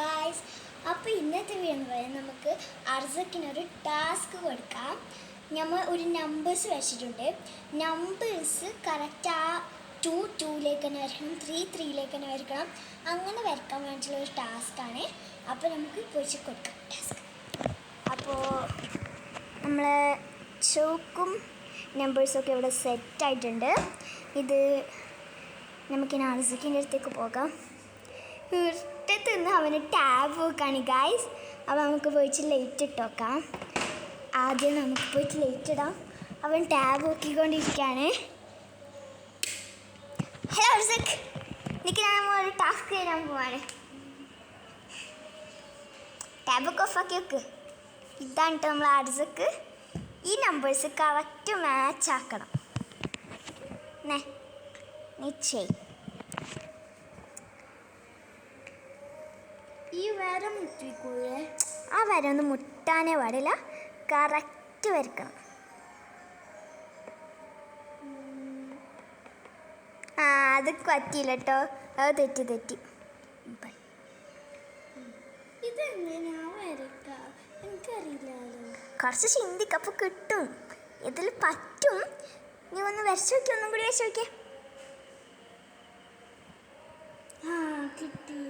Guys. അപ്പോൾ ഇന്നത്തെ video എന്ന് പറയുന്നത് നമുക്ക് അർസക്കിനൊരു ടാസ്ക് കൊടുക്കാം. നമ്മൾ ഒരു നമ്പേഴ്സ് വെച്ചിട്ടുണ്ട്. നമ്പേഴ്സ് കറക്റ്റ് ആ 2 തന്നെ വരയ്ക്കണം, 3 തന്നെ വരയ്ക്കണം. അങ്ങനെ വരയ്ക്കാൻ വേണ്ടിയിട്ടുള്ള ഒരു ടാസ്ക്കാണ്. അപ്പോൾ നമുക്ക് പൊരിച്ച് കൊടുക്കാം ടാസ്ക്. അപ്പോൾ നമ്മൾ ചോക്കും നമ്പേഴ്സൊക്കെ ഇവിടെ സെറ്റായിട്ടുണ്ട്. ഇത് നമുക്കിനി അർസക്കിൻ്റെ അടുത്തേക്ക് പോകാം. ഇഷ്ടത്തുനിന്ന് അവന് ടാബ് വെക്കാണ് ഗായ്സ്. അപ്പോൾ നമുക്ക് പോയിട്ട് ലൈറ്റ് ഇട്ട് നോക്കാം. ആദ്യം നമുക്ക് പോയിട്ട് ലൈറ്റ് ഇടാം. അവൻ ടാബ് നോക്കിക്കൊണ്ടിരിക്കുകയാണ്. ഹലോ അർസക്, എനിക്ക് ഞാൻ ഒരു ടാസ്ക് ചെയ്യാൻ പോവാണ്. ടാബൊക്കെ ഓഫാക്കി വെക്ക്. ഇതാണ് കേട്ടോ നമ്മൾ അർസക്ക്. ഈ നമ്പേഴ്സ് കറക്റ്റ് മാച്ച് ആക്കണം. നീ ചെയ്. ഈ വര മുറ്റിക്കൂലേ? ആ വര ഒന്നും മുട്ടാനേ പാടില്ല, കറക്റ്റ് വരക്കണം. ആ അത് പറ്റിയില്ല കേട്ടോ, അത് തെറ്റി. ഇതെങ്ങനെയാ വരക്കാം? എനിക്കറിയില്ലല്ലോ. കുറച്ച് ചിന്തിക്കപ്പോൾ കിട്ടും. ഇതിൽ പറ്റും. നീ ഒന്ന് വരച്ച് നോക്കി, ഒന്നും കൂടി വരച്ച് നോക്കിയേ. ആ കിട്ടി.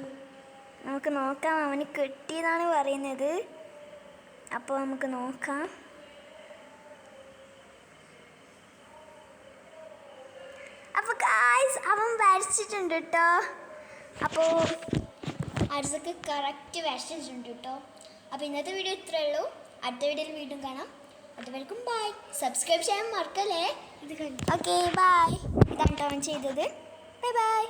നമുക്ക് നോക്കാം. അവന് കിട്ടിയതാണ് പറയുന്നത്. അപ്പോൾ നമുക്ക് നോക്കാം. അപ്പോൾ ഗായ്സ് അവൻ വരച്ചിട്ടുണ്ട് കേട്ടോ. അപ്പോൾ അർസക്ക് കറക്റ്റ് വരച്ചിട്ടുണ്ട് കേട്ടോ. അപ്പോൾ ഇന്നത്തെ വീഡിയോ ഇത്രയേ ഉള്ളൂ. അടുത്ത വീഡിയോയിൽ വീണ്ടും കാണാം. അതുവരെക്കും ബൈ. സബ്സ്ക്രൈബ് ചെയ്യാൻ മറക്കല്ലേ. ഇത് ഓക്കെ ബൈ. ഇതാണ് അവൻ ചെയ്തത്. ബൈ.